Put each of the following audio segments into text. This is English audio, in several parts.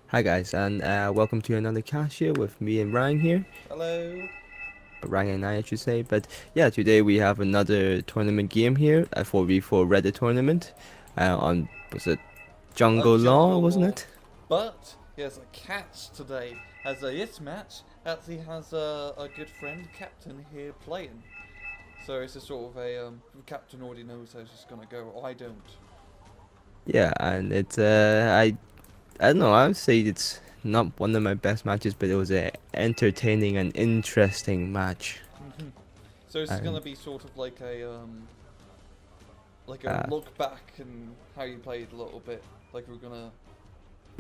Hi guys, and welcome to another cast here with me and Ryan here. Hello. Ryan and I should say. But yeah, today we have another tournament game here, a 4v4 Reddit tournament. On was it A Jungle Law, jungle wasn't law. it? But he has a catch today, as this match actually has a good friend, Captain, here playing. So it's a sort of Captain already knows how it's gonna go. I don't. Yeah, and it's I don't know, I would say it's not one of my best matches, but it was a entertaining and interesting match. So it's And gonna be sort of like a uh, look back and how you played a little bit. Like we're gonna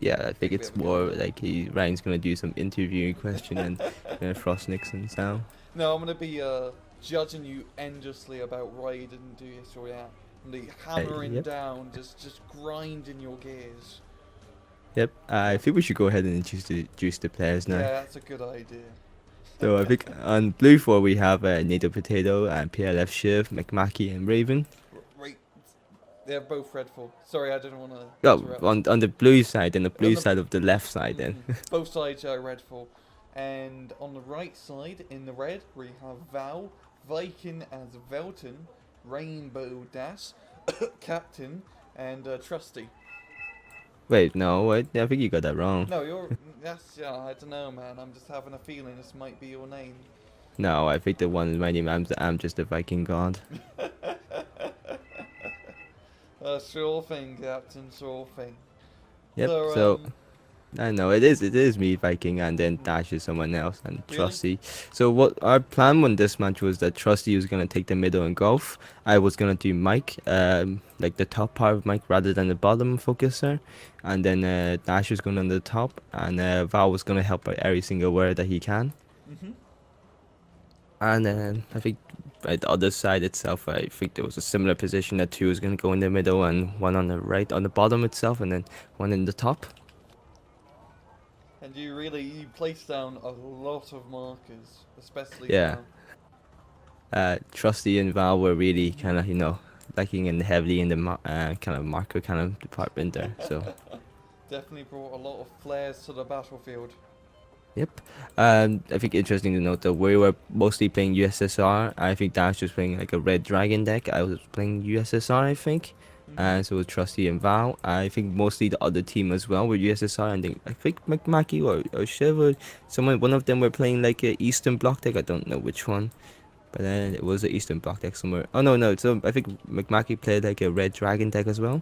yeah, I think take a bit it's of a go more at like Ryan's gonna do some interviewing question and Frost Nixon style. No, I'm gonna be judging you endlessly about ride and do this or that. And the hammering Yep. down, just grinding your gears. Yep. I Yeah. think we should go ahead and introduce the players now. Yeah, that's a good idea. So I think on blue four we have Nato Potato and PLF Shiv, McMackey and Raven. Right, they're both dreadful. Sorry, I didn't want to Oh, interrupt. on the blue side and the On blue the side of the left side then. both sides are dreadful, and on the right side in the red we have Val, Viking as Velton, Rainbow Dash, Captain, and Trusty. Wait, no, wait, I think you got that wrong. No, you're. That's yeah. I don't know, man. I'm just having a feeling this might be your name. No, I think the one is my name. I'm just a Viking god. Sure thing, Captain. Sure thing. Yep. So So I know it is me Viking and then mhm. Dash is someone else and Really? Trusty. So what our plan on this match was that Trusty was gonna take the middle and golf. I was gonna do Mike, like the top part of Mike rather than the bottom focuser, and then Dash was going on the top, and Val was gonna help out every single word that he can. Mhm. And then I think at the other side itself, I think there was a similar position that two was gonna go in the middle and one on the right on the bottom itself, and then one in the top. And you place down a lot of markers, especially Yeah. Val. Trusty and Val were really Mhm. kind of, lacking in heavily in the kind of marker kind of department there. So, Definitely brought a lot of flares to the battlefield. yep. I think interesting to note that we were mostly playing USSR. I think Dash was playing like a Red Dragon deck. I was playing USSR, I think. Mhm. And so was Trusty and Val. I think mostly the other team as well were USSR. And I think McMackey or Shiv or someone, one of them were playing like a Eastern Bloc deck. I don't know which one. But then it was an Eastern Bloc deck somewhere. Oh no, no. So I think McMackey played like a Red Dragon deck as well.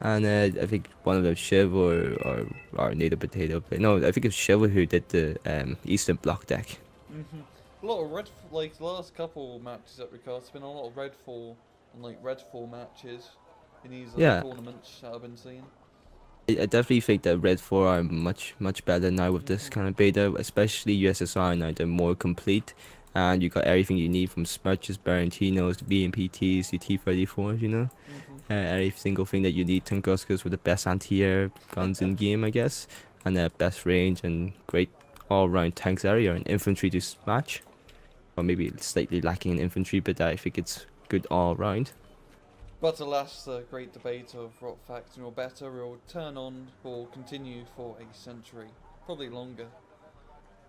And I think one of them Shiv or Native Potato played. No, I think it's Shiv who did the Eastern Bloc deck. Mhm. A lot of red, like the last couple matches that we cast, it's been a lot of redfall and like redfall matches in these Yeah, tournaments that I've been seeing. I definitely think that Red 4 are much better now with this Mhm. kind of beta, especially USSR now. They're more complete. And you got everything you need from Smirches, Barantinos, BMPTs, the T-34s, Mhm. every single thing that you need. Tunguskers with the best anti-air guns in game, I guess, and the best range and great all-round tanks area and infantry to match, or maybe slightly lacking in infantry, but I think it's good all round. But alas, the great debate of what faction or better will turn on or continue for a century, probably longer.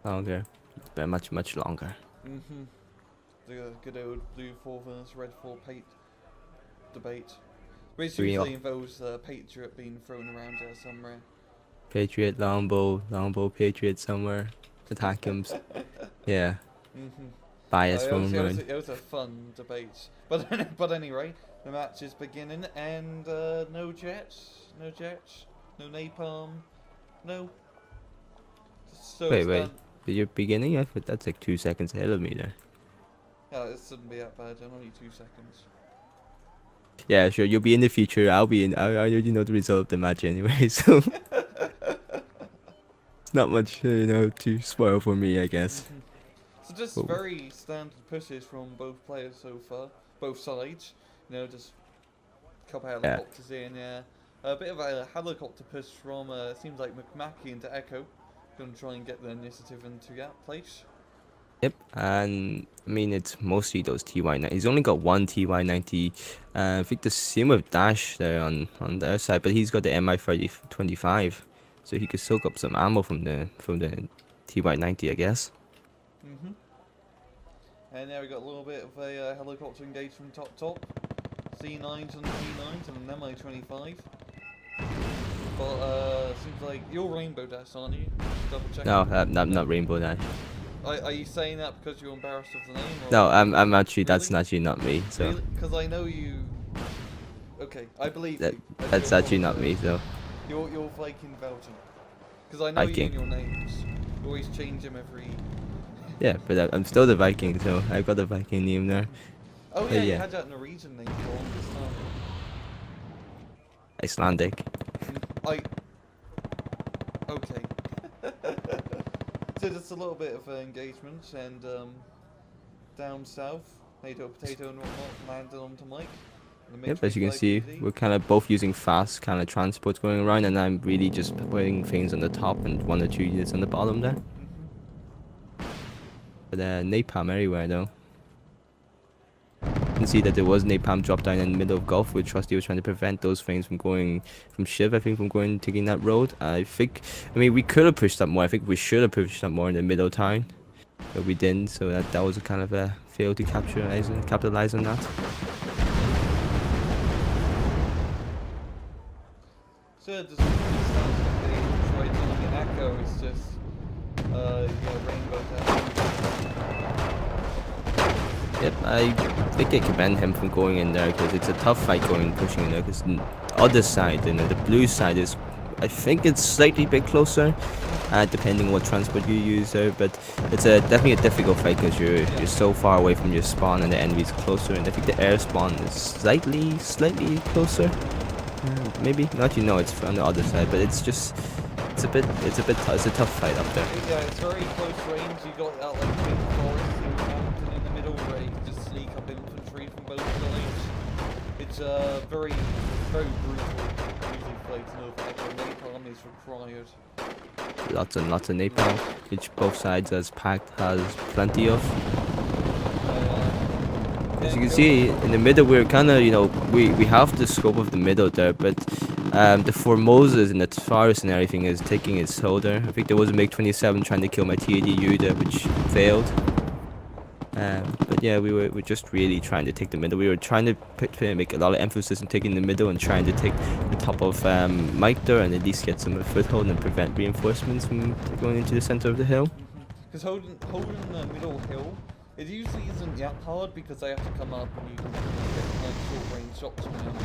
Longer, but much longer. Mm-hmm. The good old blue 4 versus red 4 pate debate, which We usually all involves Patriot being thrown around there somewhere. Patriot, Longbow, Patriot somewhere. Attack him. Yeah, Mm-hmm. bias phone round. It was a fun debate. But anyway, the match is beginning and no napalm, no. So Wait, it's wait. done. Did you beginning? I thought that's like 2 seconds ahead of me there. Yeah, it shouldn't be that bad. Only 2 seconds. Yeah, sure. You'll be in the future. I'll be in. I already know the result of the match anyway, so it's not much, to spoil for me, I guess. Hmm. So just Oh, very standard pushes from both players so far, both sides. Just a couple yeah. helicopters in, yeah. A bit of a helicopter push from seems like McMackey into Echo. Gonna try and get the initiative into that place. Yep, and I mean it's mostly those TY90. He's only got one TY90. I think the same with Dash there on their side, but he's got the MI3025, so he could soak up some ammo from the TY90, I guess. Mm-hmm. And now we got a little bit of a helicopter engagement top. C9s and T9s and an MI25. But seems like you're Rainbow Dash, aren't you? Just double checking. No, not Rainbow Dash. Are you saying that because you're embarrassed of the name? Or No, I'm actually really? that's actually not me. So Really? Because I know you. Okay, I believe that you. that's actually not me. So You're Viking Belgium. Because I know you Viking. and your names. You always change them every. Yeah, but I'm still the Viking, so I've got the Viking name there. Oh But yeah, you yeah, had that Norwegian name for the longest time. Icelandic. I. Okay. So just a little bit of engagement and down south, potato and whatnot landed onto Mike. Yep, as you can see, we're kind of both using fast kind of transport going around, and I'm really just putting things on the top and 1 or 2 units on the bottom there. But napalm everywhere though. You can see that there was napalm drop down in the middle of Gulf, which Trusty was trying to prevent those things from going from Shiv, I think, from going taking that road. I mean, we could have pushed up more. I think we should have pushed up more in the middle town, but we didn't. So that was a kind of a fail to capitalize on that. So it just sounds like they tried doing an echo. It's just Rainbow Dash. Yep, I think I commend him from going in there because it's a tough fight going pushing in there. Because the other side, the blue side is, I think it's slightly a bit closer, depending on what transport you use there. But it's definitely a difficult fight because you're so far away from your spawn and the enemy's closer. And I think the air spawn is slightly closer. Maybe not. It's on the other side, but it's a tough fight up there. Yeah, it's very close range. You got that like big forest mountain in the middle where you can just sneak up infantry from both sides. It's very brutal. Usually fights over echo. Napalm is required. Lots and lots of napalm, which both sides has plenty of. As you can see, in the middle, we're kind of, we have the scope of the middle there, but the Formosas and the Taurus and everything is taking its toll there. I think there was a MiG-27 trying to kill my TADU there, which failed. But yeah, we're just really trying to take the middle. We were trying to make a lot of emphasis on taking the middle and trying to take the top of Mike there and at least get some foothold and prevent reinforcements from going into the center of the hill. Because holding the middle hill, it usually isn't that hard because they have to come up and you can get like short range shots on them.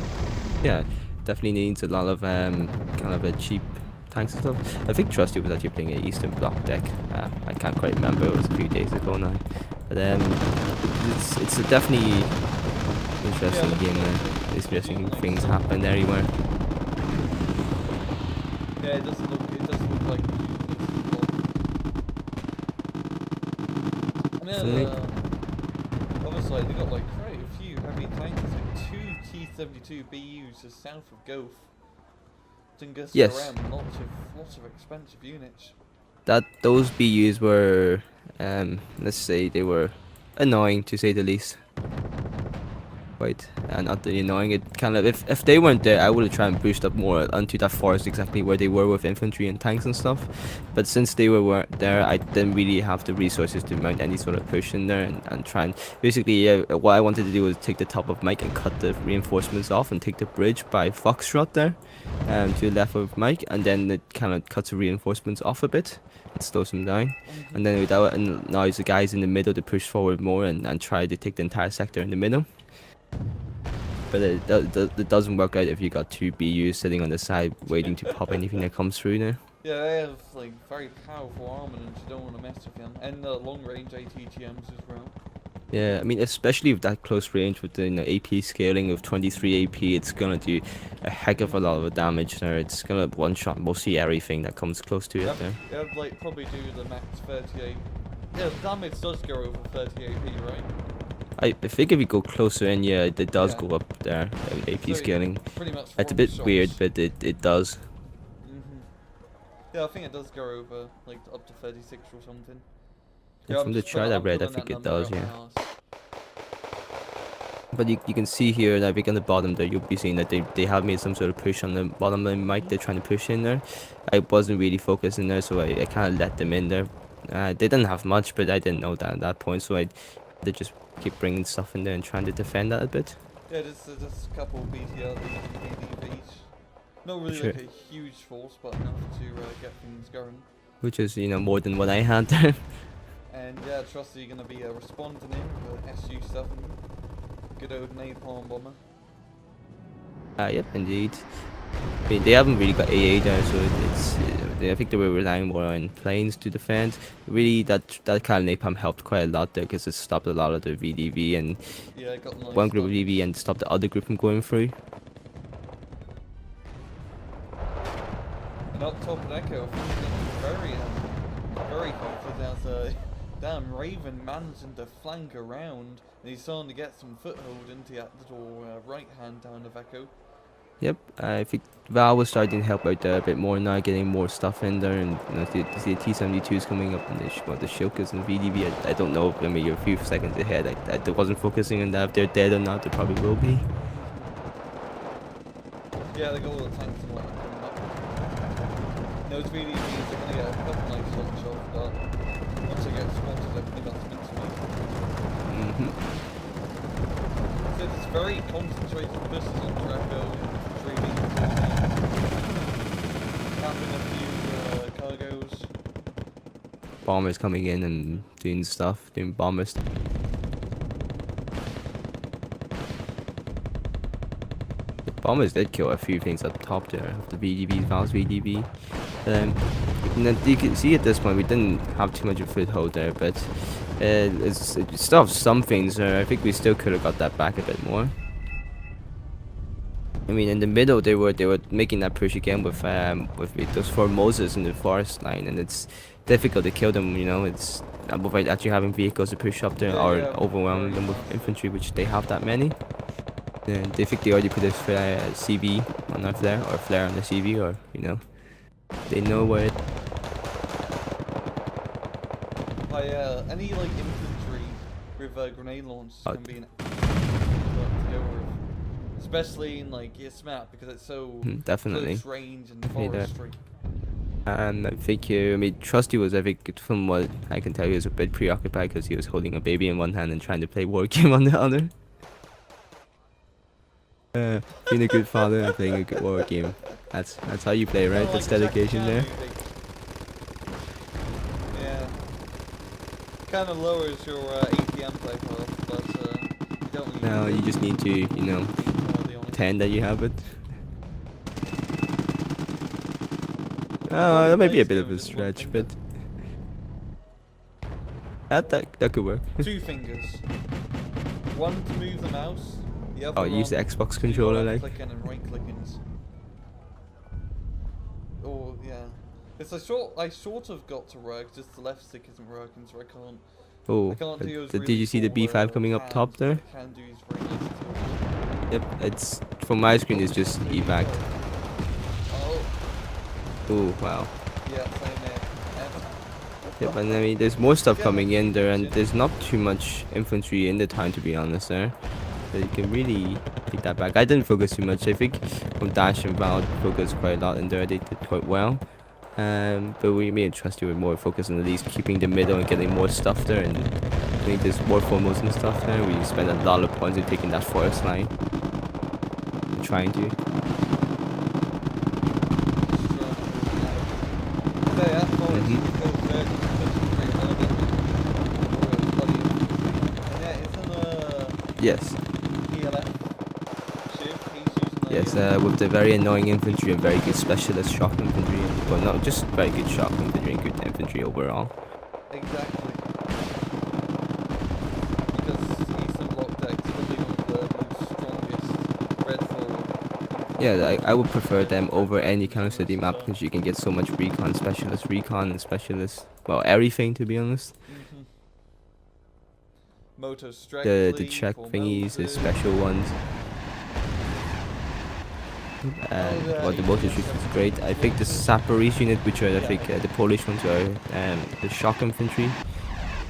Yeah, definitely needs a lot of kind of a cheap tanks and stuff. I think Trusty was actually playing an Eastern Bloc deck. I can't quite remember. It was a few days ago now. But it's a definitely interesting game there. Interesting things happen everywhere. Yeah, it does look like. And then other side, they got like quite a few heavy tanks, like 2 T-72 BUs just south of Gulf. Yes. Around lots of expensive units. Those BUs were, let's say they were annoying to say the least. Quite, not really annoying. It kind of, if they weren't there, I would have tried and pushed up more onto that forest exactly where they were with infantry and tanks and stuff. But since they weren't there, I didn't really have the resources to mount any sort of push in there and try and basically what I wanted to do was take the top of Mike and cut the reinforcements off and take the bridge by Foxtrot there, to the left of Mike, and then it kind of cuts the reinforcements off a bit. It slows them down, and then without and now it's the guys in the middle to push forward more and try to take the entire sector in the middle. But it doesn't work out if you got 2 BUs sitting on the side waiting to pop anything that comes through there. Yeah, they have like very powerful armament. You don't want to mess with them, and long range ATGMs as well. Yeah, I mean, especially with that close range with the AP scaling of 23 AP, it's gonna do a heck of a lot of damage there. It's gonna one-shot mostly everything that comes close to it there. Yeah, like probably do the max 38. Yeah, the damage does go over 30 AP, right? I think if you go closer in, yeah, it does go up there, AP so scaling. Pretty much It's a bit shots. weird, but it does. Yeah, I think it does go over like up to 36 or something. And Yeah, from the chart I I'm read, I pulling think that it number does, out my yeah. arse. But you can see here, that like on the bottom there, you'll be seeing that they have made some sort of push on the bottom of the mic. They're trying to push in there. I wasn't really focused in there, so I kind of let them in there. They didn't have much, but I didn't know that at that point, so I they just keep bringing stuff in there and trying to defend that a bit. Yeah, just a couple of BTRs and ADVs. Not really Sure. like a huge force, but enough to get things going. Which is, more than what I had there. And yeah, Trusty gonna be responding in with SU-7. Good old napalm bomber. Yep, indeed. I mean, they haven't really got AA there, so it's. I think they were relying more on planes to defend. Really, that kind of napalm helped quite a lot there because it stopped a lot of the VDV and Yeah, got nice one group of numbers. VV and stopped the other group from going through. And up top of Echo, things are very helpful. There's a damn Raven managing to flank around, and he's starting to get some foothold into that little right hand down of Echo. Yep, I think Val was starting to help out there a bit more now, getting more stuff in there, and the T-72s coming up, and the Shilkas and VDV. I don't know. I mean, you're a few seconds ahead. I wasn't focusing on that. If they're dead or not, they probably will be. Yeah, they got all the tanks and whatnot coming up. Those VDVs are going to get a couple nice shots off, but once they get spotted, everything else meant to be. So it's very concentrated pushes on Draco, trading, tapping a few cargoes. Bombers coming in and doing stuff, doing bombers. The bombers did kill a few things up top there, the VDV, Val's VDV. You can see at this point we didn't have too much of a foothold there, but it still have some things there. I think we still could have got that back a bit more. I mean, in the middle they were making that push again with those four Moses in the forest line, and it's difficult to kill them. It's without actually having vehicles to push up there or overwhelming them with infantry, which they have that many. And they think they already put a CV on our flare or flare on the CV, or they know where it. Any like infantry with grenade launchers can be an excellent to go with, especially in like this map because it's so Definitely close range and forestry. And I think Trusty was, I think, from what I can tell, he was a bit preoccupied because he was holding a baby in one hand and trying to play Wargame on the other. Being a good father and playing a good Wargame. That's how you play, right? That's dedication there. Yeah. Kind of lowers your ATM play path, but you don't really. No, you just need to, pretend that you have it. That might be a bit of a stretch, but that could work. Two fingers. One to move the mouse. The other use the Xbox controller, like. Clicking and right clickings. Oh yeah. It's I sort of got to work, just the left stick isn't working, so I can't. Oh, I can't do those did you see the B5 coming up top there? I can do these very nice too. Yep, it's from my screen. It's just evac. Oh wow. Yeah, same there. Yep, and I mean, there's more stuff coming in there, and there's not too much infantry in the time, to be honest, there. So you can really take that back. I didn't focus too much. I think from Dash and Val focused quite a lot in there. They did quite well. But me and Trusty were more focused on at least keeping the middle and getting more stuff there. And I think there's more formals and stuff there. We spent a lot of points in taking that forest line. Trying to. Yes. Yes, with the very annoying infantry and very good specialist shock infantry. Well, not just very good shock infantry and good infantry overall. Exactly. Because Eastern Bloc deck is probably one of the strongest red forward. Yeah, I would prefer them over any kind of city map because you can get so much recon, and specialist. Well, everything, to be honest. Moto The check thingies, the special ones. Well, the motor shoot is great. I think the Saparis unit, which are I think the Polish ones, are the shock infantry.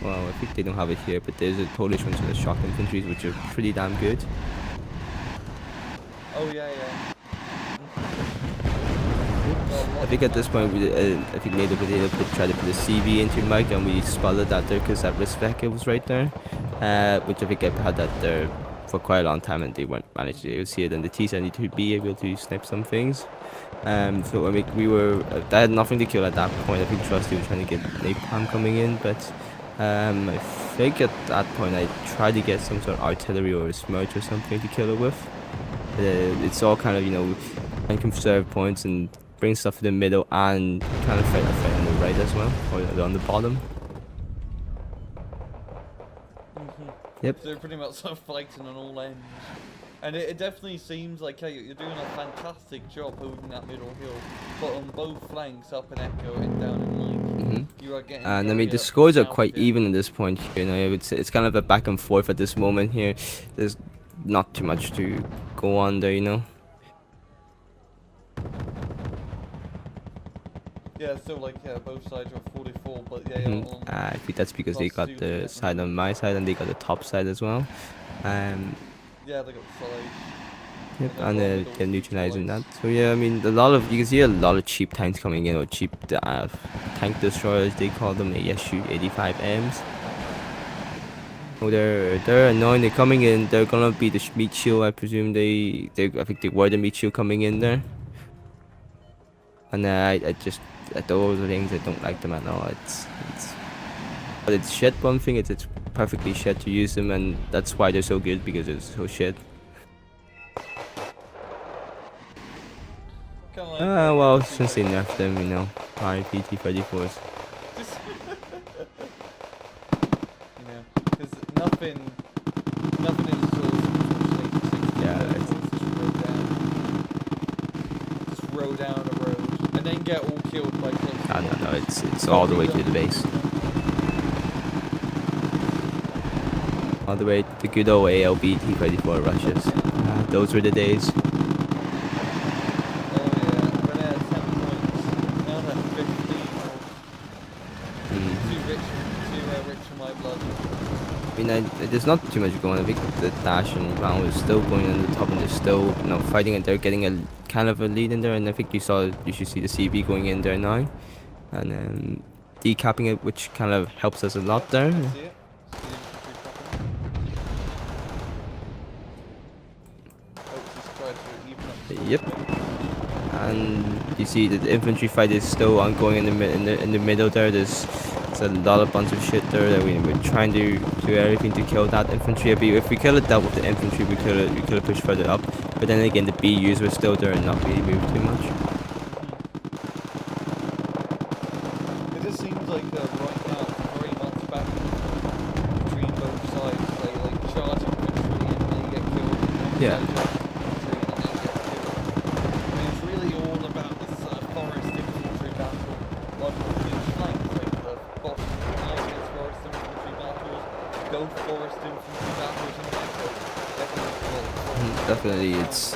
Well, I think they don't have it here, but there's a Polish one, so the shock infantries, which are pretty damn good. Oh yeah, yeah. I think at this point, I think NATO was able to try to put a CV into Mike, and we spotted that there because that respect was right there, which I think I had that there for quite a long time, and they weren't managed to see it. And the T-72B able to snipe some things. So I mean, I had nothing to kill at that point. I think Trusty was trying to get napalm coming in, but I think at that point I tried to get some sort of artillery or a smirch or something to kill it with. It's all kind of, and conserve points and bring stuff to the middle and kind of fight on the right as well, or on the bottom. Yep. So they're pretty much sort of fighting on all ends. And it definitely seems like, hey, you're doing a fantastic job holding that middle hill, but on both flanks, up in Echo and down in Mike, you are getting. And I mean, the scores are quite even at this point here. I would say it's kind of a back and forth at this moment here. There's not too much to go on there. Yeah, still both sides are 44, but yeah. I think that's because they got the side on my side and they got the top side as well. Yeah, they got the side. Yep, and they're neutralizing that. So yeah, I mean, you can see a lot of cheap tanks coming in, or cheap tank destroyers they call them, ASU 85Ms. Oh, they're annoying. They're coming in. They're gonna be the meat shield. I presume I think they were the meat shield coming in there. And I just at those things I don't like them at all. But it's shit. One thing it's perfectly shit to use them, and that's why they're so good, because it's so shit. Well, since they nerfed them, RIP T-34s. Because nothing in the source. Yeah, just row down a road and then get all killed by close. No, it's all the way to the base. All the way to the good old ALB T-34 rushes. Those were the days. I mean, there's not too much going on. I think the Dash and Brown is still going on the top, and they're still, fighting, and they're getting a kind of a lead in there. And I think you should see the CB going in there now, and decapping it, which kind of helps us a lot there. Yep. And you see that the infantry fight is still ongoing in the middle there. There's a lot of bunch of shit there that we're trying to do everything to kill that infantry. If we kill it that with the infantry, we could have pushed further up. But then again, the BUs were still there and not really moved too much. It just seems like right now it's very much battle between both sides. They charge infantry and they get killed. Yeah. It's really all about this forest infantry battle. Like each flank, the bottom line is forest infantry battles, both forest infantry battles and definitely, it's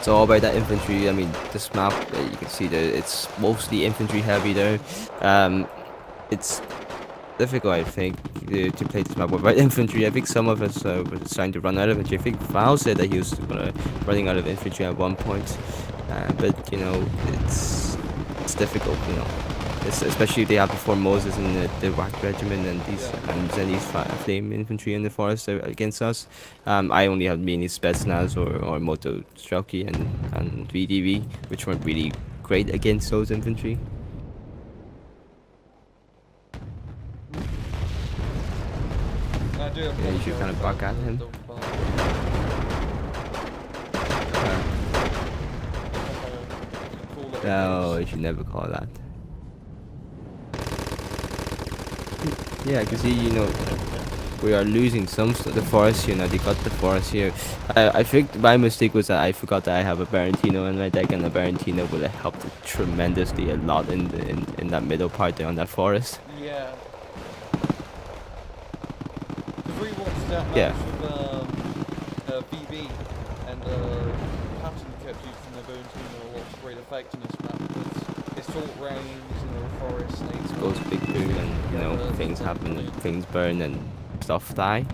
all about that infantry. I mean, this map, you can see that it's mostly infantry heavy there. It's difficult, I think, to play this map without infantry. I think some of us were trying to run out of infantry. I think Val said that he was running out of infantry at one point, but it's difficult, especially if they have before Moses and the Whack regiment and these flame infantry in the forest against us. I only had mainly Spetsnaz or Moto Strelki and VDV, which weren't really great against those infantry. Yeah, you should kind of back at him. No, you should never call that. Yeah, because we are losing some the forest here now. They got the forest here. I think my mistake was that I forgot that I have a Barentino in my deck, and the Barentino would have helped tremendously a lot in that middle part there on that forest. Yeah. We watched that match with BB and Captain kept using the Barentino a lot of great effect in this map because it's assault range, forest, snakes. Goes big boom and things happen, things burn and stuff die.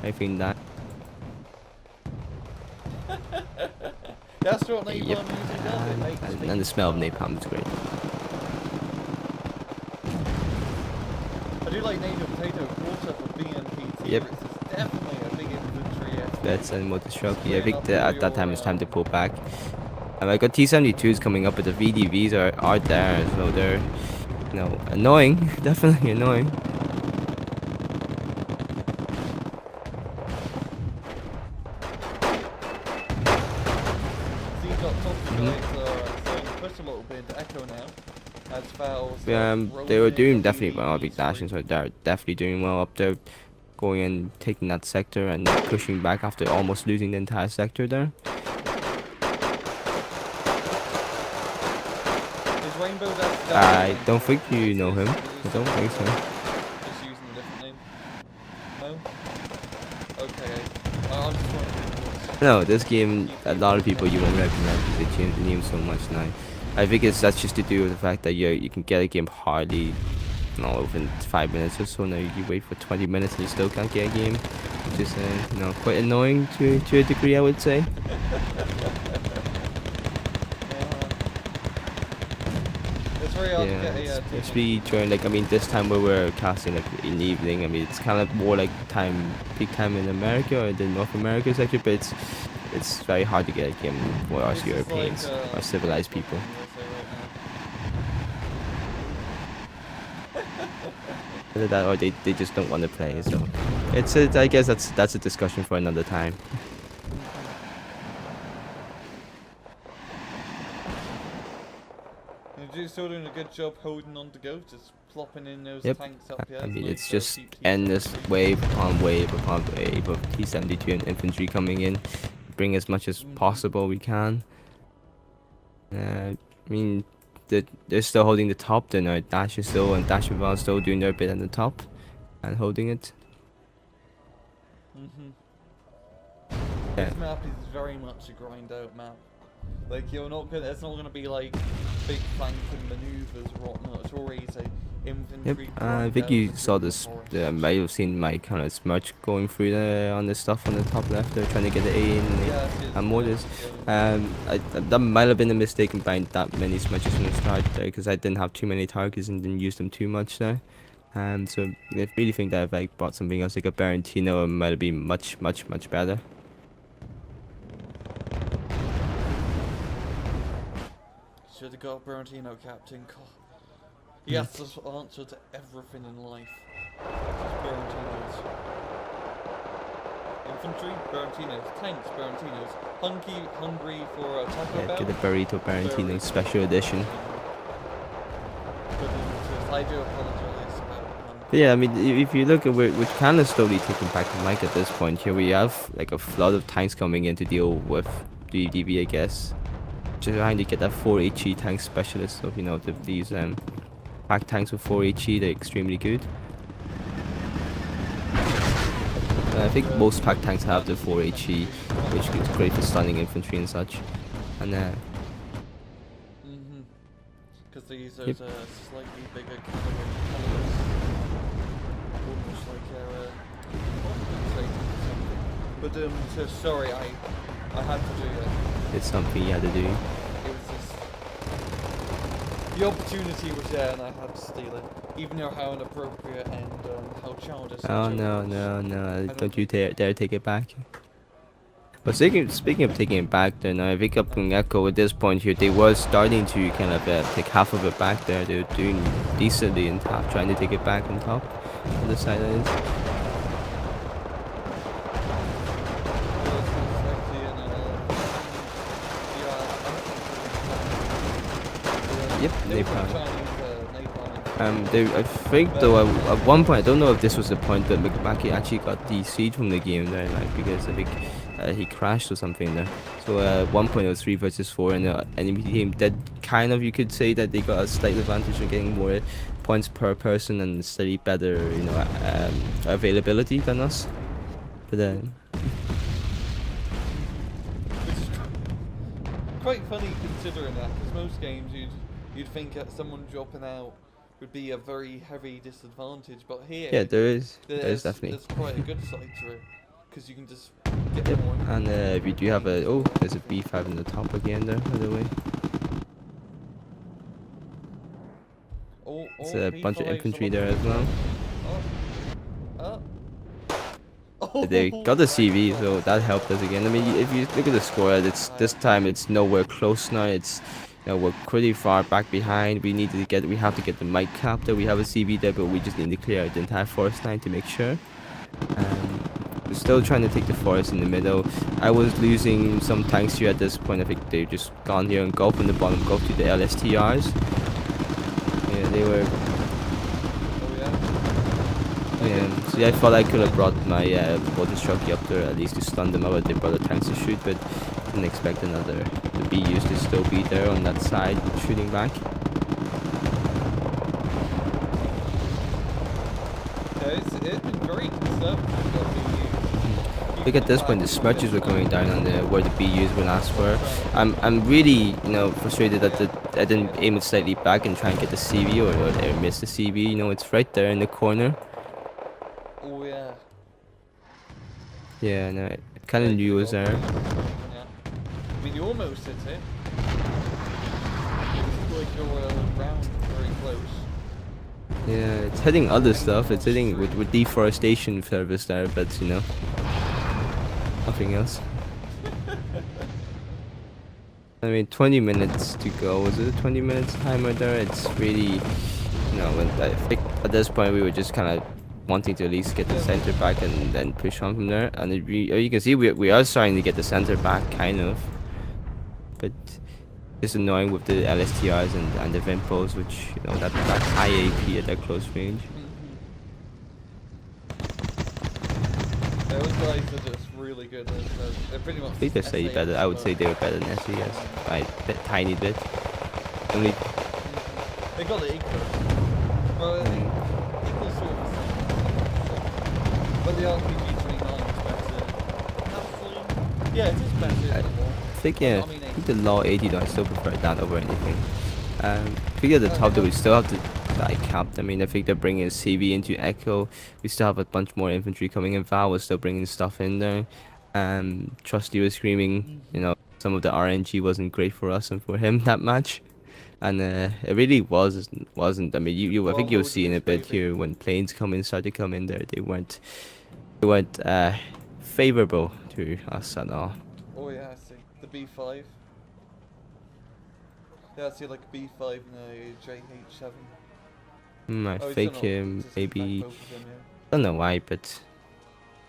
I think that. That's what napalm Yep. usually does. It makes And the smell of napalm is great. I do like native potato quarter for BMPT. Yep. It's definitely a big infantry effort. That's animal destruction. Yeah, I think at that time it's time to pull back. I got T-72s coming up, but the VDVs are there, so they're annoying. Definitely annoying. They were doing definitely well. Big dashing, so they're definitely doing well up there, going and taking that sector and pushing back after almost losing the entire sector there. I don't think you know him. I don't think so. Just using a different name. No? Okay. I'm just wondering. No, this game, a lot of people you won't recognize because they changed the name so much now. I think that's just to do with the fact that you can get a game hardly within 5 minutes or so. Now you wait for 20 minutes and you still can't get a game, which is quite annoying to a degree, I would say. Yeah, especially during this time where we're casting in the evening. It's kind of more like peak time in America or the North America sector, but it's very hard to get a game for us Europeans or civilized people. Either that or they just don't want to play. So I guess that's a discussion for another time. You're still doing a good job holding on to go, just plopping in those tanks up here. It's just endless wave upon wave upon wave of T-72 and infantry coming in, bring as much as possible we can. They're still holding the top. Then Dash is still and Dash and still doing their bit at the top and holding it. This map is very much a grind out map. You're not gonna. It's not gonna be like big flanking maneuvers or whatnot. It's always a infantry. Yep. I think you saw this. Might have seen my kind of smudge going through on the stuff on the top left. They're trying to get the A and mortars. That might have been a mistake in buying that many smudges from the start there, because I didn't have too many targets and didn't use them too much there. So I really think that if I bought something else like a Barentino, it might have been much better. Should have got Barentino, Captain. He has to answer to everything in life. Just Barentinos. Infantry, Barentinos. Tanks, Barentinos. Hungry for a Taco Bell. Get the Burrito Barentino Special Edition. I do apologize about But yeah, if you look at we're kind of slowly taking back the mic at this point. Here we have a flood of tanks coming in to deal with the DV, I guess. Just trying to get that 4 HE tank specialist. So these pack tanks with 4 HE, they're extremely good. I think most pack tanks have the 4 HE, which is great for stunning infantry and such. And because they use those slightly bigger calibers, almost like but sorry, I had to do that. It's something you had to do. It was just the opportunity was there, and I had to steal it, even though how inappropriate and how childish. Oh no! Don't you dare take it back. But speaking of taking it back, then I think up in Echo at this point here, they were starting to kind of take half of it back there. They're doing decently in top, trying to take it back on top, on the sidelines. Yep, napalm. I think though at one point, I don't know if this was the point that McMackey actually got DC'd from the game there, because I think he crashed or something there. So at one point it was 3 versus 4, and the enemy team did kind of, you could say that they got a slight advantage in getting more points per person and slightly better, availability than us. But then. Which is quite funny considering that, because most games you'd you'd think someone dropping out would be a very heavy disadvantage, but here Yeah, there is definitely. there's quite a good side to it because you can just get Yep. more. And we do have a games or there's a everything. B5 in the top again there, by the way. All It's a bunch of B5s are infantry like there as well. Oh, oh. They got the Nice CV, shot. so that helped us again. I mean, if you look at the score, it's this time it's nowhere close now. It's we're pretty far back behind. We have to get the mic captor. We have a CV there, but we just need to clear out the entire forest line to make sure. We're still trying to take the forest in the middle. I was losing some tanks here at this point. I think they've just gone here and gulp in the bottom, gulp to the LSTRs. Yeah, they were. Oh yeah. Yeah, see, I thought I could have brought my water strucky up there at least to stun them out. They brought the tanks to shoot, but didn't expect the BUs to still be there on that side shooting back. Yeah, it's been very conservative. Got BU. Look at this point, the smudges were coming down on where the BUs were last were. I'm really frustrated that I didn't aim it slightly back and try and get the CV or miss the CV. It's right there in the corner. Oh yeah. Yeah, no, I kind of knew it was there. Yeah. I mean, you almost hit it. It's like you're round very close. Yeah, it's hitting other stuff. It's hitting with deforestation service there, but nothing else. I mean, 20 minutes to go. Was it a 20 minutes timer there? It's really, I think at this point we were just kind of wanting to at least get the center back and then push on from there. And you can see we are starting to get the center back, kind of. But it's annoying with the LSTRs and the Vimpos, which, that high AP at that close range. Those guys are just really good. They're pretty much. I think they're slightly better. I would say they were better than SES by a tiny bit. Only. They got it equal. Well, equal sort of thing. But the RPG 29 is better. Actually, yeah, it is better. I think I think the law 80 though, I still prefer that over anything. I think at the top though we still have to die capped. I mean, I think they're bringing a CV into Echo. We still have a bunch more infantry coming in. Val was still bringing stuff in there. Trusty was screaming, some of the RNG wasn't great for us and for him that match. And it really wasn't. I mean, I think you'll see in a bit here when planes start to come in there. They weren't favorable to us at all. Oh yeah, I see. The B5. Yeah, I see like a B5 and a JH7. I fake him, maybe. I don't know why, but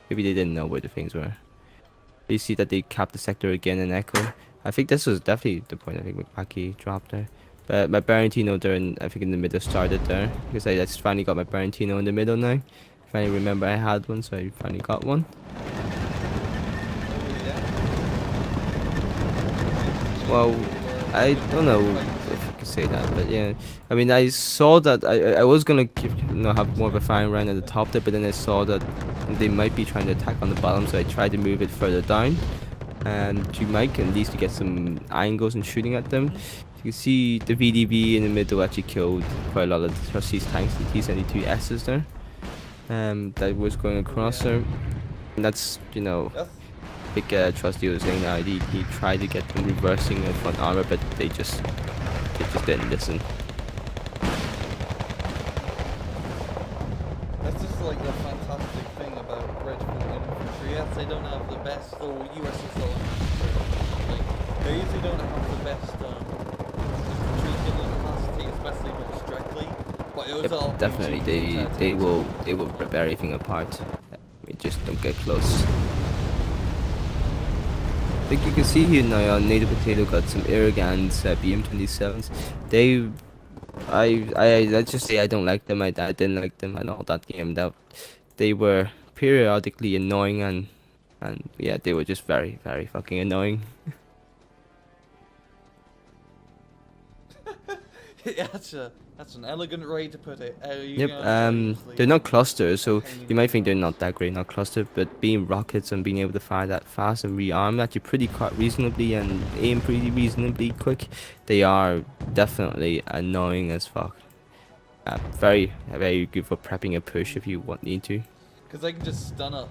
maybe they didn't know where the things were. You see that they capped the sector again in Echo. I think this was definitely the point. I think McPacky dropped there. But my Barentino there, I think in the middle started there. Because I just finally got my Barentino in the middle now. Finally remember I had one, so I finally got one. Well, I don't know if you could say that, but yeah. I mean, I saw that I was gonna have more of a firing round at the top there, but then I saw that they might be trying to attack on the bottom, so I tried to move it further down, and to Mike at least to get some angles and shooting at them. You can see the VDB in the middle actually killed quite a lot of the Trustees tanks, the T-72Ss there. That was going across there, and that's big Trusty was saying that he tried to get them reversing the front armor, but they just didn't listen. That's just like the fantastic thing about Red Bull infantry. Yes, they don't have the best, or USSR infantry. Like, they usually don't have the best infantry killing capacity, especially with directly. But it was all definitely, they will rip everything apart. We just don't get close. I think you can see here now on Native Potato got some Irrigans, BM27s. Let's just say I don't like them. I didn't like them at all that game. They were periodically annoying and yeah, they were just very, very fucking annoying. That's an elegant way to put it. Yep, they're not clusters, so you might think they're not that great, not clustered, but being rockets and being able to fire that fast and rearm that you pretty quite reasonably and aim pretty reasonably quick, they are definitely annoying as fuck. Very, very good for prepping a push if you need to. Because they can just stun up.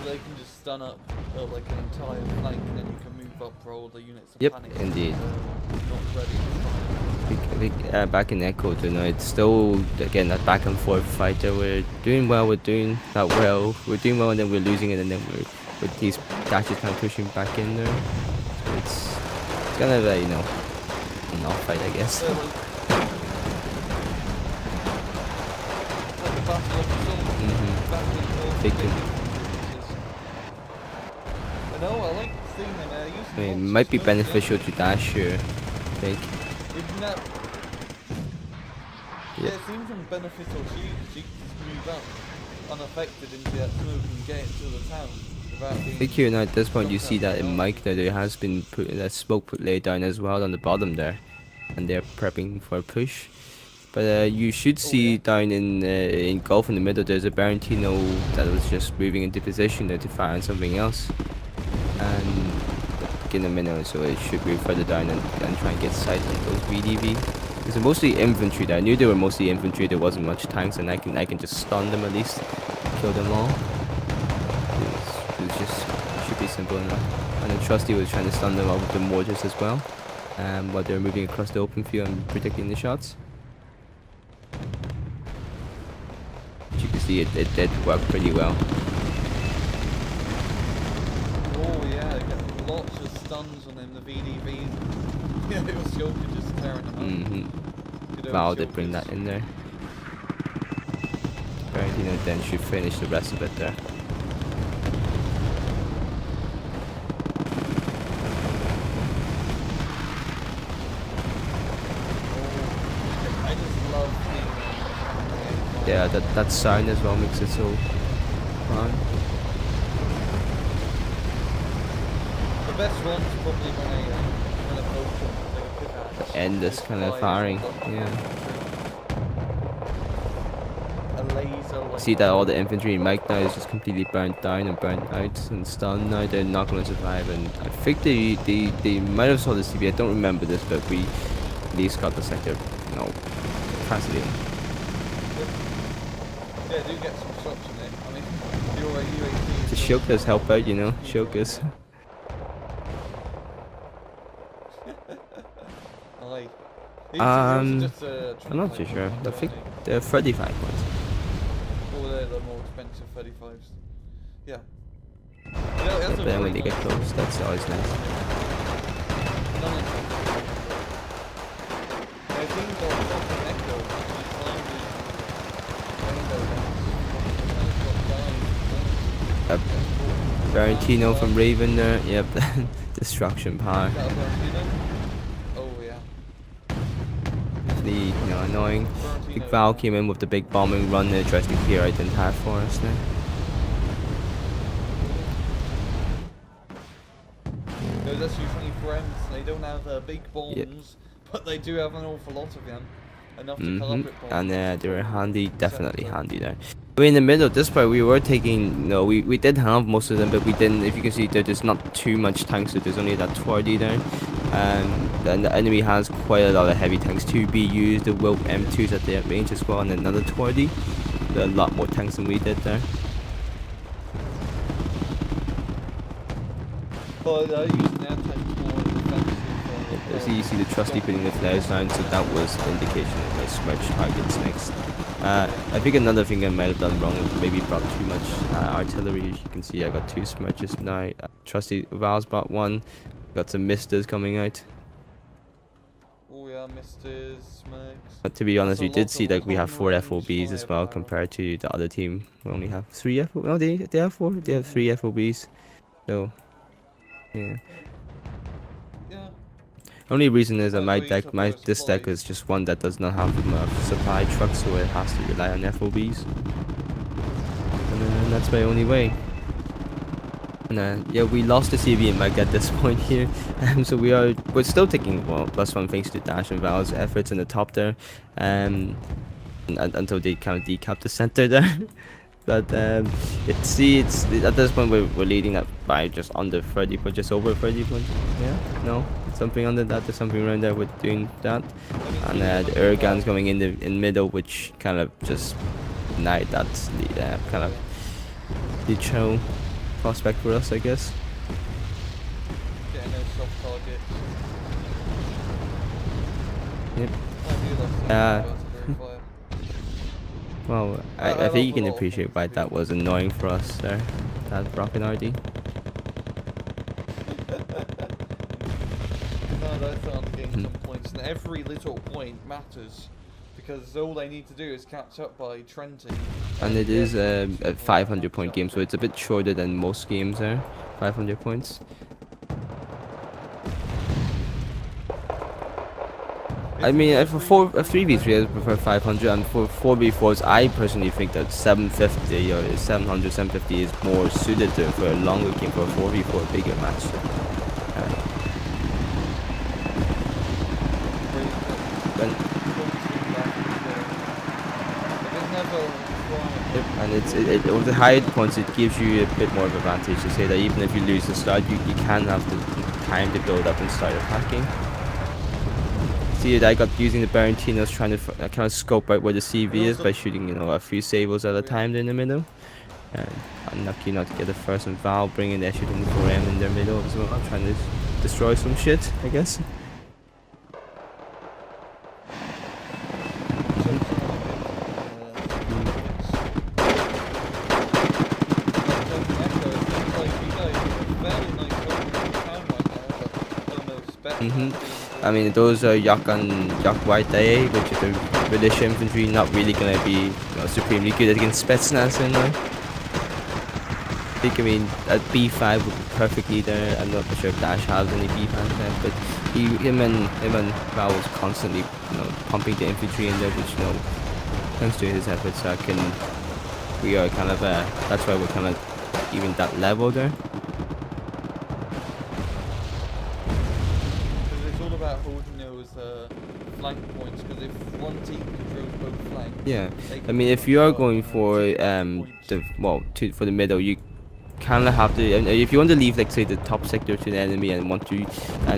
They can just stun up like an entire flank, and then you can move up for all the units of Yep, panic. indeed. Not ready to fight. Back in Echo tonight, it's still again that back and forth fight that we're doing well, we're doing that well, we're doing well and then we're losing it, and then we're with these dashes kind of pushing back in there. So it's kind of a, you know, an off fight, I guess. Like a battle of the sun. Back and forth, Big taking thing. pieces. I know, I like seeing them I using mean, it lots of might be smoke, beneficial to dash here, I think. Isn't that... Yeah, it seems beneficial to you because you can just move up unaffected into that smoke and get into the town without being... I think here now at this point you knocked see out that by in armor. Mike there has been that smoke put laid down as well on the bottom there, and they're prepping for a push. But you should see yeah. down in Gulf in the middle there's a Barentino that was just moving into position there to fire on something else, and in a minute so it should move further down and try and get sight on those VDV. It's mostly infantry there. I knew they were mostly infantry, there wasn't much tanks, and I can just stun them at least, kill them all. It just should be simple enough. And then Trusty was trying to stun them out with the mortars as well, while they were moving across the open field and predicting the shots. As you can see, it did work pretty well. Oh yeah, you get lots of stuns on them, the VDVs. Yeah, it was Shulker just tearing them up. Good old Val did bring Shulkers. that in there. Barentino then should finish the rest of it there. Oh, I just love seeing them. Yeah, that sound as well makes it so fun. The best one's probably when a potion, like a pickaxe. End this just kind of flies firing, up yeah. A laser like See that all the infantry in Mike now is just completely burnt down and burnt out and stunned now. They're not going to survive, and I think they might have saw this TV. I don't remember this, but we at least got the sector, you know, capacity. Yeah, do get some shots in there. I mean, you're a UAC. The Shulkers help out, you know, Shulkers. Aye. I'm not too sure. I think they're 35 points. Or they're the more expensive 35s. Yeah. Yeah, that's But a then when very they get nice close, that's always nice. I think the fucking Echo Yep. Barentino from Raven there. Yep. Destruction power. Oh yeah. The, you know, annoying. Big Val came in with the big bombing run there, tries to clear out the entire forest there. No, that's usually friends. They don't have big bombs, but they do have an awful lot of them. Enough to carpet bomb. And they were handy, definitely handy there. But in the middle of this part, we were taking, no, we did have most of them, but we didn't. If you can see, there's not too much tanks, so there's only that 20 there. And the enemy has quite a lot of heavy tanks to be used. The Wilp M2s at their range as well, and another 20. A lot more tanks than we did there. But using their tanks more defensive. So you see the Trusty putting the flares down, so that was the indication of my smudge targets next. I think another thing I might have done wrong was maybe brought too much artillery. As you can see, I got 2 smudges now. Trusty Val's brought 1. Got some misters coming out. Oh yeah, Mr. Smokes. But to be honest, That's a we did lot see of that we have 4 long-range FOBs as well firepower. compared to the other team. We only have 3 FOBs. No, they have 4. They have 3 FOBs. So, yeah. Yeah. Only reason is that Well, we took this deck supplies. is just one that does not have enough supply trucks, so it has to rely on FOBs. And that's my only way. And yeah, we lost the CV and Mike at this point here, so we're still taking well +1 thanks to Dash and Val's efforts in the top there, until they kind of decap the center there. But it's at this point we're leading up by just under 30 points, just over 30 points. Yeah, no, something under that. There's something around there with doing that, and the Urgan's coming in middle, which kind of just denied that kind of the show prospect for us, I guess. Getting those soft targets. Yep. I do love that. Well, I think you can appreciate why that was annoying for us there, that rocket RD. No, that's on getting some points, and every little point matters, because all they need to do is catch up by Trenting. And it is a 500 point game, so it's a bit shorter than most games there, 500 points. I mean, for 3v3 I prefer 500, and for 4v4s I personally think that 750 or 700, 750 is more suited to for a longer game, for a 4v4 bigger match. Yep, and with the higher points it gives you a bit more of advantage to say that even if you lose the start, you can have the time to build up and start attacking. See it, I got using the Barentinos trying to kind of scope out where the CV is by shooting, you know, a few sables at a time in the middle. And unlucky not to get the first, and Val bringing their shooting 4M in their middle as well, trying to destroy some shit, I guess. I mean, those are Yak White A, which is the militia infantry, not really gonna be, you know, supremely good against Spetsnaz in there. I think, I mean, at B5 would be perfectly there. I'm not sure if Dash has any B5 there, but him and Val was constantly, you know, pumping the infantry in there, which, you know, thanks to his efforts, we are kind of, that's why we're kind of even that level there. About holding those flank points, because if one team controls both flanks, yeah, I mean, if you are going for for the middle, you kind of have to, and if you want to leave, like, say, the top sector to the enemy and want to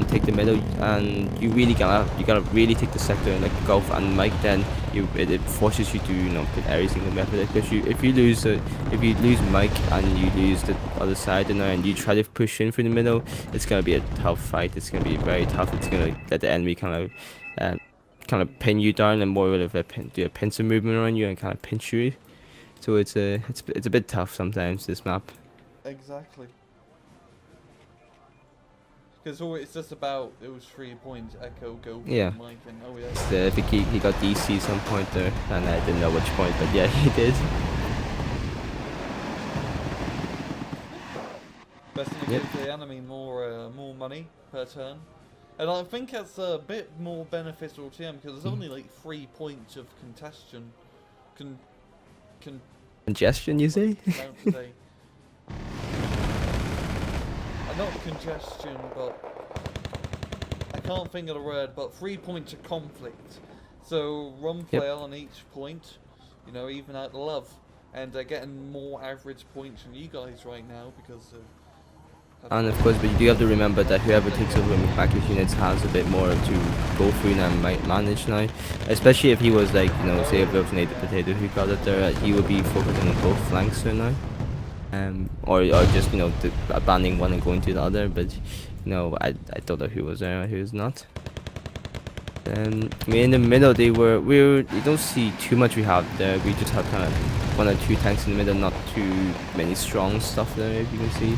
take the middle, and you really gotta really take the sector and, like, Gulf and Mike, then it forces you to, you know, put every single method, because if you lose Mike and you lose the other side, you know, and you try to push in through the middle, it's gonna be a tough fight. It's gonna be very tough. It's gonna let the enemy kind of pin you down and more of do a pincer movement on you and kind of pinch you. So it's a bit tough sometimes, this map. Exactly. Because it's just about those 3 points, Echo, Go, yeah. Mike, and oh yeah. I think he got DC some point there, and I didn't know which point, but yeah, he did. Basically gives the enemy more money per turn. And I think that's a bit more beneficial to him, because there's only like 3 points of congestion. Congestion, you say? Not congestion, but I can't think of the word, but 3 points of conflict. So run play on each point, you know, even out the love, and they're getting more average points than you guys right now, because and of course, but you do have to remember that whoever takes over McMackey's units has a bit more to go through now and might manage now. Especially if he was, like, you know, say if it was Native Potato who got it there, he would be focusing on both flanks there now. Or just, you know, abandoning one and going to the other, but, you know, I thought that he was there, he was not. I mean, in the middle you don't see too much we have there. We just have kind of 1 or 2 tanks in the middle, not too many strong stuff there, if you can see.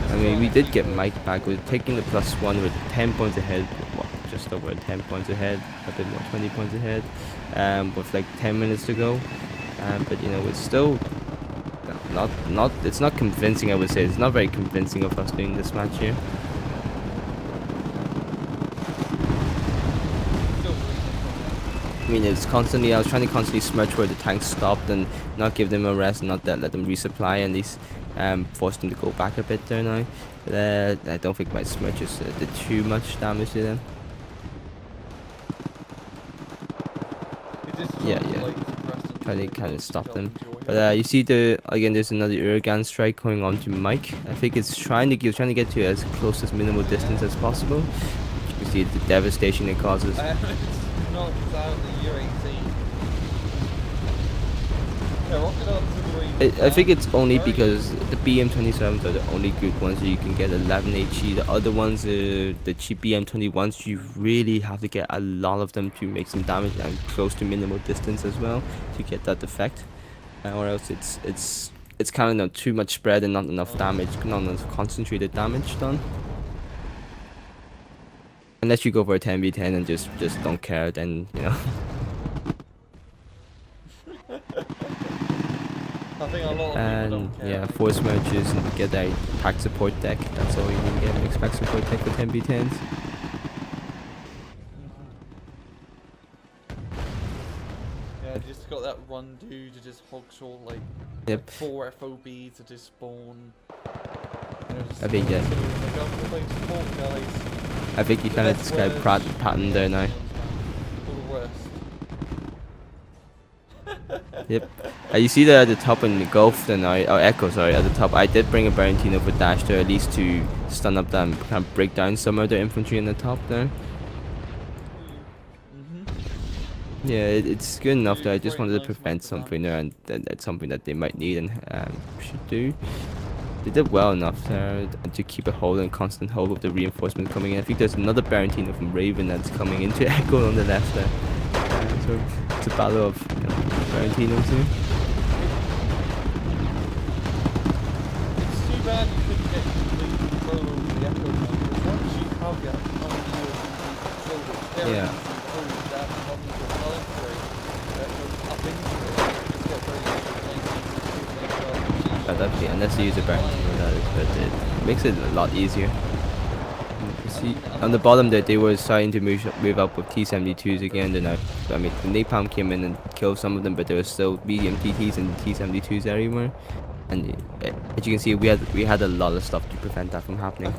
I mean, we did get Mike back. We're taking the +1 with 10 points ahead. Well, just over 10 points ahead, a bit more, 20 points ahead, with like 10 minutes to go. But, you know, it's still it's not convincing, I would say. It's not very convincing of us doing this match here. I mean, it's constantly. I was trying to constantly smirch where the tanks stopped and not give them a rest, and not that let them resupply, and these forced them to go back a bit there now. But I don't think my smirches did too much damage to them. It is sort Yeah, of yeah. like suppressed and Trying to really kind of close stop to them. enjoy But it. you see there's another Uragan strike going on to Mike. I think it's trying to get to as close as minimal distance as possible. You can see the devastation it causes. It's not exactly UAC. Yeah, rocket artillery. I think it's only Very because the BM-27s are the only good ones that you can get 11 HE. The other ones, the cheap BM-21s, you really have to get a lot of them to make some damage and close to minimal distance as well to get that effect. Or else it's kind of not too much spread and not enough damage, not enough concentrated damage done. Unless you go for a 10v10 and just don't care, then you know. I think a lot of people And don't care. yeah, force merges and get a pack support deck. That's all you can get. Mixed pack support deck for 10v10s. Yeah, you just got that one dude to just hogshot like Yep. 4 FOBs to just spawn. I think yeah. I think you kind of described pattern there now. Yep. You see there at the top in the Gulf then or Echo, sorry, at the top I did bring a Barentino for dash there at least to stun up them, kind of break down some of the infantry in the top there. Yeah, it's good enough there. I just wanted to prevent something there, and that's something that they might need and should do. They did well enough there to keep a hold and constant hold of the reinforcements coming in. I think there's another Barentino from Raven that's coming into Echo on the left there. So it's a battle of Barentinos here. It's too bad you couldn't get complete control over the Echo now, because once you have it, Yeah. Definitely, unless you use a Barentino, but it makes it a lot easier. You see, on the bottom there, they were starting to move up with T-72s again. Then I mean, the napalm came in and killed some of them, but there were still medium TTs and T-72s everywhere. And as you can see, we had a lot of stuff to prevent that from happening.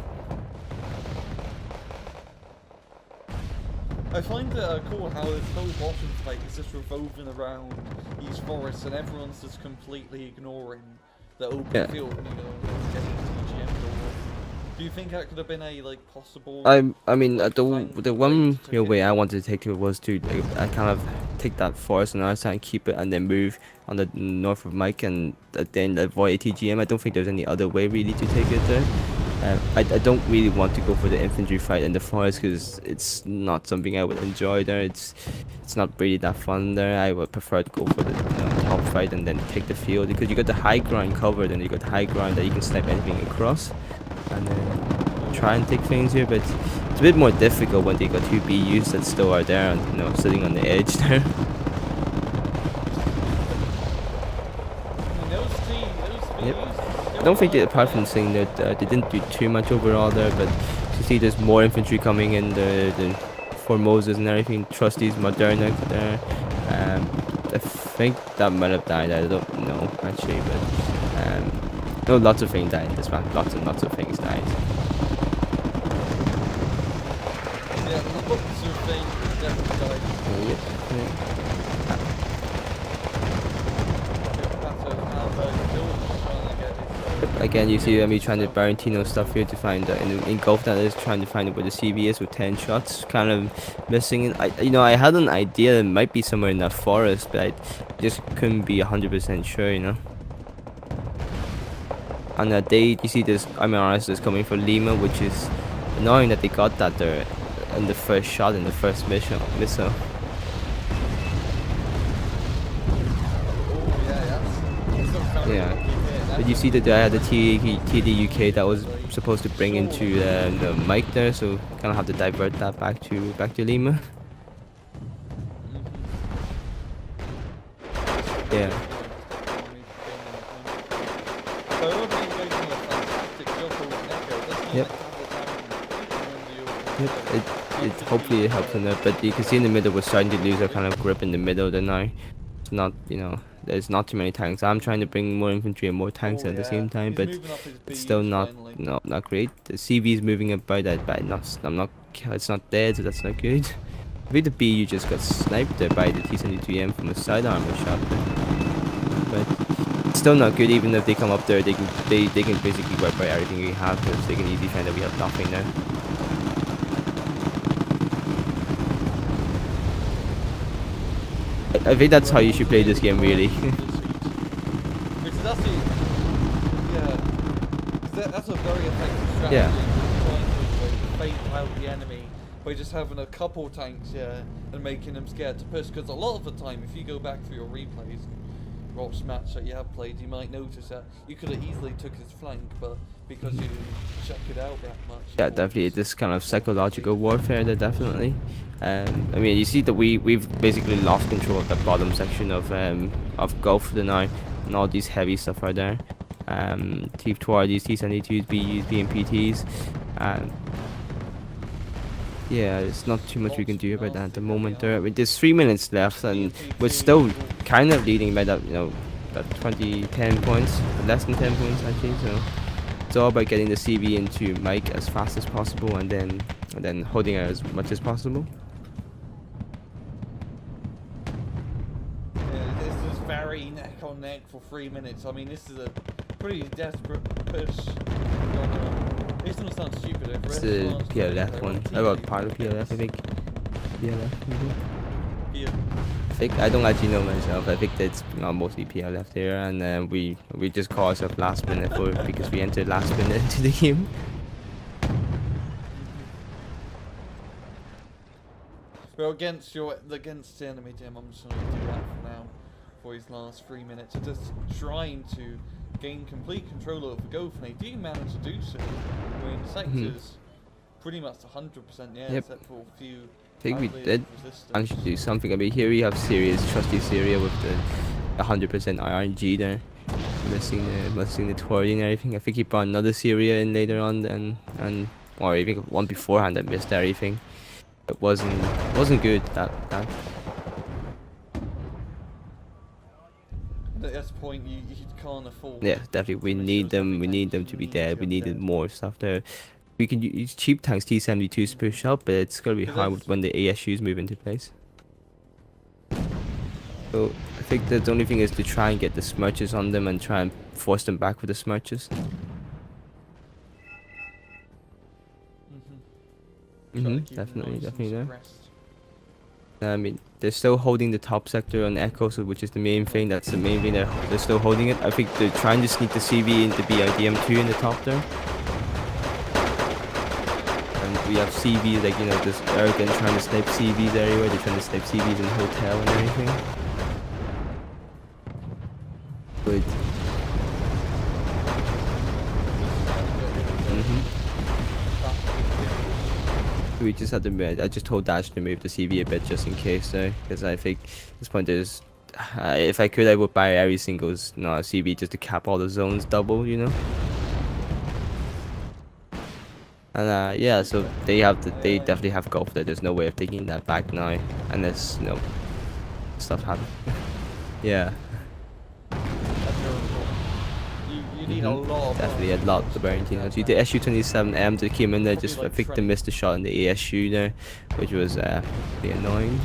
I find it cool how this whole bottom fight is just revolving around these forests and everyone's just completely ignoring the open field, you know, getting TGM or do you think that could have been a like possible? I mean the one way I wanted to take it was to I kind of take that forest on the other side and keep it and then move on the north of Mike and then avoid ATGM. I don't think there's any other way really to take it there. I don't really want to go for the infantry fight in the forest because it's not something I would enjoy there. It's not really that fun there. I would prefer to go for the top fight and then take the field because you got the high ground covered and you got the high ground that you can snipe anything across and then try and take things here. But it's a bit more difficult when they got two BUs that still are there and sitting on the edge there. Yep. I don't think that apart from saying that they didn't do too much overall there, but you see there's more infantry coming in, the Formosas and everything, Trustees, Moderna there. I think that might have died, I don't know actually, but no, lots of things died in this map, lots and lots of things died. Yeah, lots of things definitely died. Yeah. Again, you see me trying to Barentino stuff here to find in Gulf that is trying to find where the CV is with 10 shots, kind of missing it. I had an idea it might be somewhere in that forest, but I just couldn't be 100% sure, you know. On that day, you see this MRS that's coming for Lima, which is annoying that they got that there in the first shot in the first missile. Yeah. But you see that I had the TD UK that was supposed to bring into the mic there, so kind of have to divert that back to Lima. Yeah. Yep. Yep. hopefully it helps them out. But you can see in the middle we're starting to lose our kind of grip in the middle there now. It's not, there's not too many tanks. I'm trying to bring more infantry and more tanks Oh at the yeah, same time, he's but moving up his it's BUs still not finally. not great. The CV is moving about that, but it's not dead, so that's not good. I think the BU just got sniped there by the T-72M from a sidearm shot, but it's still not good. Even if they come up there, they can basically wipe out everything we have, because they can easily find that we have nothing now. I think that's how you should play this game, really. Which is actually, yeah, 'cause that's a very effective strategy. Yeah. Trying to fake out the enemy by just having a couple tanks, yeah, and making them scared to push. Because a lot of the time, if you go back through your replays, Rob's match that you have played, you might notice that you could have easily took his flank, but because you didn't check it out that much. Yeah, definitely. This kind of psychological warfare there, definitely. I mean, you see that we've basically lost control of the bottom section of Gulf now, and all these heavy stuff are there. T-20s, T-72s, BUs, BMPTs. Yeah, there's not too much we can do about that at the moment. There, I mean, there's 3 minutes left, and we're still kind of leading by that, that 10 points, less than 10 points actually. So it's all about getting the CV into Mike as fast as possible, and then holding it as much as possible. Yeah, this is very neck on neck for 3 minutes. I mean, this is a pretty desperate push. It's gonna sound stupid. It's the PLF one. I got part of PLF, I think. PLF, maybe. Yeah. I don't actually know myself. I think that's mostly PLF there, and we just call ourselves last minute because we entered last minute into the game. Well, against the enemy team, I'm just gonna do that for now. For his last 3 minutes, just trying to gain complete control over Gulf, and they do manage to do so. I mean, the sector's pretty much 100%, yeah, Yep. except for a few. I think we outliers did of resistance. manage to do something. I mean, here we have Syria's trusty Syria with the 100% RNG there, missing the Tourney and everything. I think he brought another Syria in later on, or even one beforehand that missed everything. It wasn't good that. At this point, you can't afford. Yeah, definitely. We need them. We need them to be dead. We needed more stuff there. We can use cheap tanks T-72s to push up, but it's gonna be hard when the ASUs move into place. So I think the only thing is to try and get the smirches on them and try and force them back with the smirches. Definitely there. I mean, they're still holding the top sector on Echo, so which is the main thing. That's the main thing. They're still holding it. I think they're trying to sneak the CV into BIDM2 in the top there. And we have CVs like just arrogant trying to snipe CVs everywhere. They're trying to snipe CVs in the hotel and everything. Good. We just had to. I just told Dash to move the CV a bit just in case, because I think at this point there's. If I could, I would buy every single CV just to cap all the zones double, And yeah, so they definitely have Gulf there. There's no way of taking that back now, unless stuff happens. Yeah. You need a lot. Definitely a lot of Barentino. So the SU-27M that came in there, just I think they missed a shot in the ASU there, which was pretty annoying.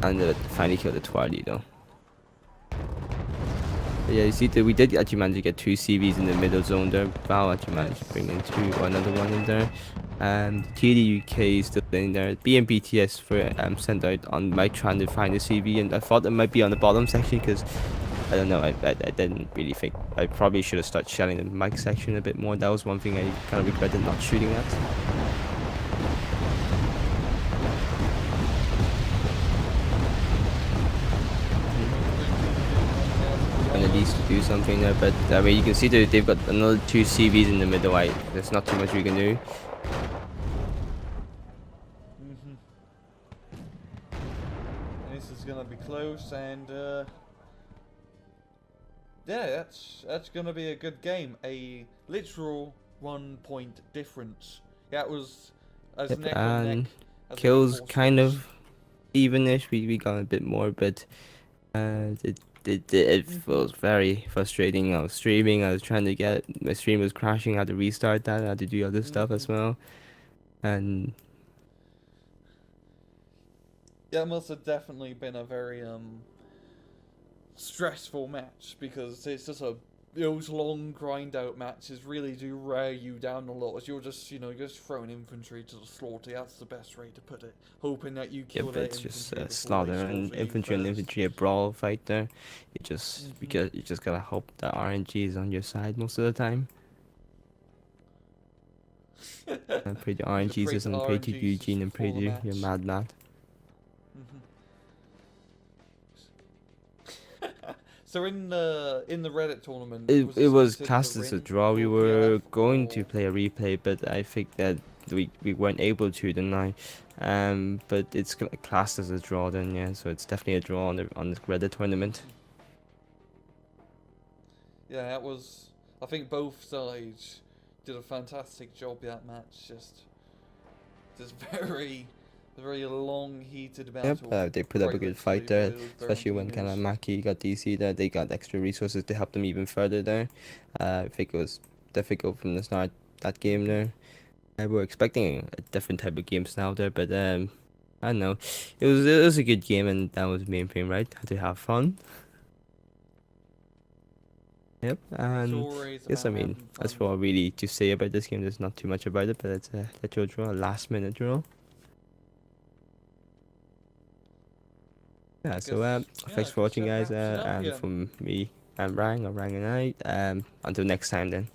And they finally killed the Tourney though. But yeah, you see that we did actually manage to get 2 CVs in the middle zone there. Val actually managed to bring in 2 or another one in there. And TD UK is still in there. BMPTS for sent out on Mike trying to find a CV, and I thought it might be on the bottom section because I don't know. I didn't really think. I probably should have started shelling the Mike section a bit more. That was one thing I kind of regretted not shooting at. And at least do something there, but I mean you can see that they've got another 2 CVs in the middle. There's not too much we can do. This is gonna be close, and yeah, that's gonna be a good game. A literal 1 point difference. Yeah, it was as Yep, neck on neck and as it kills was kind was. of evenish. We got a bit more, but it Mhm. was very frustrating. I was streaming. I was trying to get my stream was crashing. I had to restart that. I had to do other stuff as Mhm. well, and Yeah, it must have definitely been a very stressful match because it's just a those long grind out matches really do wear you down a lot as you're just you're just throwing infantry to the slaughter. That's the best way to put it. Hoping that you yeah, kill but their it's just infantry before they slaughter and slaughter you infantry and first. infantry a brawl fight there. You just Mhm. because you just gotta hope that RNG is on your side most of the time. And pray to You just pray RNGesus to and pray to RNGs Eugene and pray for the to your match. mad lad. Mhm. So in the Reddit tournament, It was it this was considered a classed as a win draw. We for PLF were going to or? play a replay, but I think that we weren't able to tonight. But it's classed as a draw then, yeah. So it's definitely a draw on the Reddit tournament. Mhm. Yeah, that was. I think both sides did a fantastic job that match. Just very long, heated Yep, battle. they put up a Right, good fight literally, by there, those especially when Baranginos. Maki got DC there. They got extra resources to help them even further there. I think it was difficult from the start that game Mhm. there. I were expecting a different type of game style there, but I don't know. It was a good game, and that was the main thing, right? Had to have fun. Yep, It's and always yes, I about mean, having as fun. for really to say about this game, there's not too much about it, but it's a literal draw, a last minute draw. Yeah, I so guess. Yeah, I thanks for guess watching, that guys, wraps it up. and Yeah. from me, I'm Rang, or Rang and I. Until next time, then.